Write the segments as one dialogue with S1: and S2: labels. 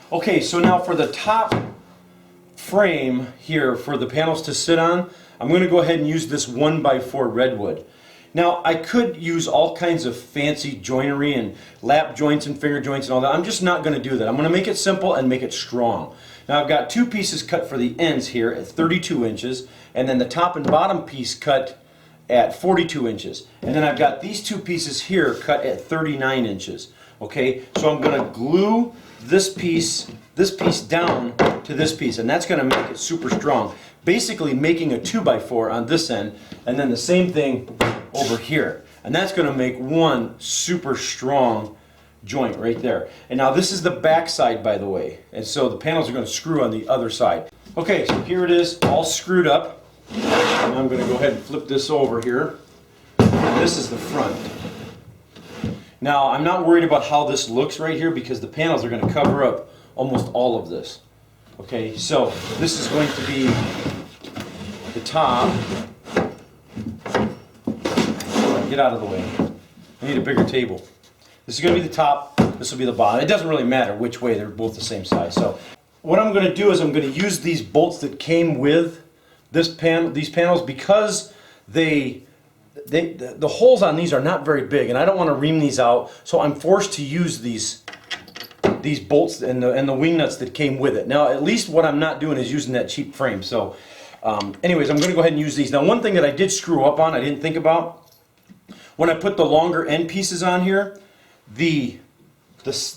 S1: Okay, so now for the top frame here for the panels to sit on, I'm going to go ahead and use this 1x4 redwood. Now I could use all kinds of fancy joinery and lap joints and finger joints and all that. I'm just not going to do that. I'm going to make it simple and make it strong. Now I've got two pieces cut for the ends here at 32 inches, and then the top and bottom piece cut at 42 inches. And then I've got these two pieces here cut at 39 inches. Okay, so I'm going to glue this piece down to this piece, and that's going to make it super strong. Basically making a 2x4 on this end, and then the same thing over here. And that's going to make one super strong joint right there. And now this is the back side, by the way. And so the panels are going to screw on the other side. Okay, so here it is, all screwed up. And I'm going to go ahead and flip this over here. And this is the front. Now, I'm not worried about how this looks right here because the panels are going to cover up almost all of this. Okay, so this is going to be the top. Get out of the way. I need a bigger table. This is going to be the top, this will be the bottom. It doesn't really matter which way, they're both the same size. So what I'm going to do is I'm going to use these bolts that came with these panels because the holes on these are not very big, and I don't want to ream these out, so I'm forced to use these bolts and the wing nuts that came with it. Now, at least what I'm not doing is using that cheap frame. So anyways, I'm going to go ahead and use these. Now, one thing that I did screw up on, I didn't think about, when I put the longer end pieces on here, the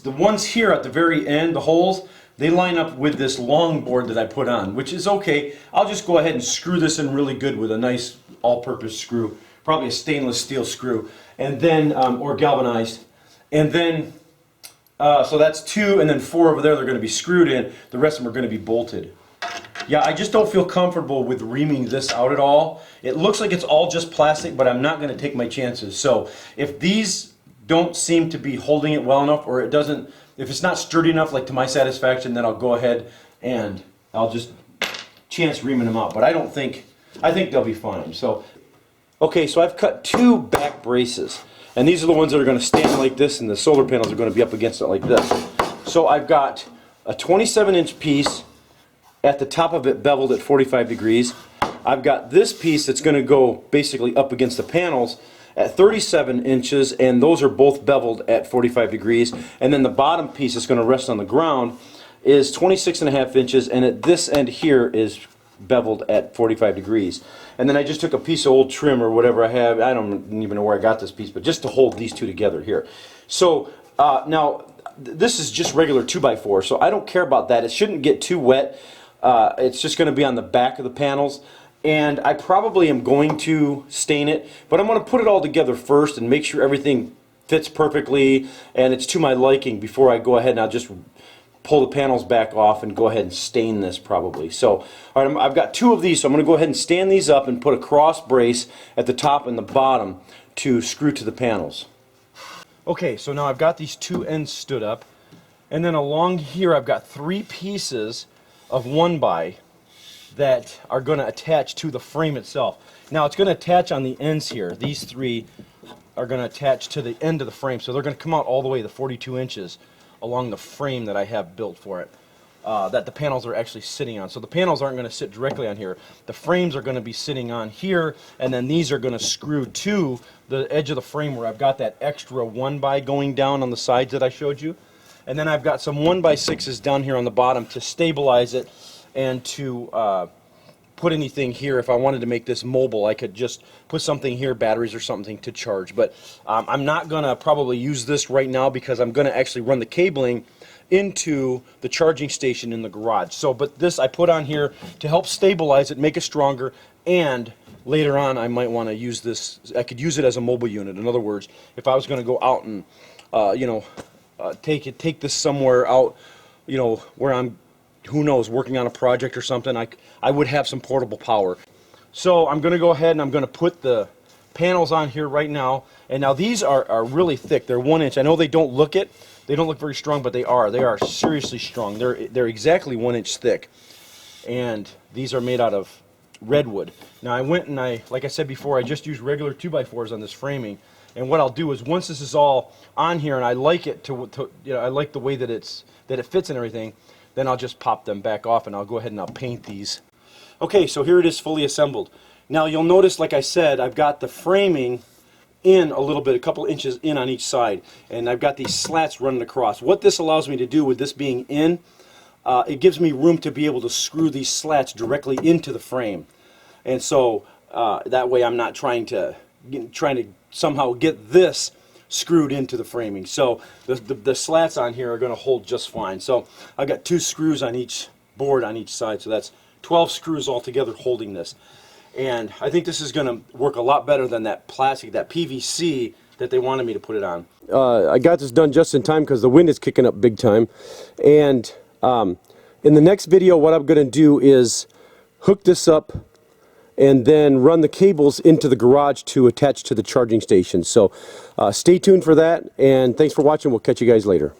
S1: ones here at the very end, the holes, they line up with this long board that I put on, which is okay. I'll just go ahead and screw this in really good with a nice all-purpose screw, probably a stainless steel screw, and then or galvanized, and then so that's 2, and then 4 over there. They're going to be screwed in. The rest of them are going to be bolted. Yeah, I just don't feel comfortable with reaming this out at all. It looks like it's all just plastic, but I'm not going to take my chances. So if these don't seem to be holding it well enough, or it doesn't, if it's not sturdy enough, like to my satisfaction, then I'll go ahead and I'll just chance reaming them out. But I think they'll be fine. So, okay, so I've cut 2 back braces, and these are the ones that are going to stand like this, and the solar panels are going to be up against it like this. So I've got a 27-inch piece at the top of it beveled at 45 degrees. I've got this piece that's going to go basically up against the panels at 37 inches, and those are both beveled at 45 degrees. And then the bottom piece that's going to rest on the ground is 26.5 inches, and at this end here is beveled at 45 degrees. And then I just took a piece of old trim or whatever I have. I don't even know where I got this piece, but just to hold these two together here. So now this is just regular 2x4, so I don't care about that. It shouldn't get too wet. It's just going to be on the back of the panels, and I probably am going to stain it, but I'm going to put it all together first and make sure everything fits perfectly and it's to my liking before I go ahead and I'll just pull the panels back off and go ahead and stain this probably. So, all right, I've got 2 of these, so I'm going to go ahead and stand these up and put a cross brace at the top and the bottom to screw to the panels. Okay, so now I've got these 2 ends stood up, and then along here I've got 3 pieces of 1x that are going to attach to the frame itself. Now it's going to attach on the ends here. These 3 are going to attach to the end of the frame, so they're going to come out all the way to 42 inches along the frame that I have built for it, that the panels are actually sitting on. So the panels aren't going to sit directly on here. The frames are going to be sitting on here, and then these are going to screw to the edge of the frame where I've got that extra 1x going down on the sides that I showed you. And then I've got some 1x6s down here on the bottom to stabilize it and to put anything here. If I wanted to make this mobile, I could just put something here, batteries or something to charge. But I'm not going to probably use this right now because I'm going to actually run the cabling into the charging station in the garage. So, but this I put on here to help stabilize it, make it stronger, and later on I might want to use this. I could use it as a mobile unit. In other words, if I was going to go out and take this somewhere out, where I'm, who knows, working on a project or something, I would have some portable power. So I'm going to go ahead and I'm going to put the panels on here right now. And now these are really thick. They're 1 inch. I know they don't look it. They don't look very strong, but they are. They are seriously strong. They're exactly 1 inch thick. And these are made out of redwood. Now I went and like I said before, I just used regular 2x4s on this framing. And what I'll do is once this is all on here and I like it I like the way that it fits and everything, then I'll just pop them back off and I'll go ahead and I'll paint these. Okay, so here it is fully assembled. Now you'll notice, like I said, I've got the framing in a little bit, a couple inches in on each side, and I've got these slats running across. What this allows me to do with this being in, it gives me room to be able to screw these slats directly into the frame. And so that way I'm not trying to somehow get this screwed into the framing. So the slats on here are going to hold just fine. So I've got 2 screws on each board on each side, so that's 12 screws altogether holding this. And I think this is going to work a lot better than that plastic, that PVC that they wanted me to put it on. I got this done just in time because the wind is kicking up big time. And in the next video, what I'm going to do is hook this up and then run the cables into the garage to attach to the charging station. So stay tuned for that, and thanks for watching. We'll catch you guys later.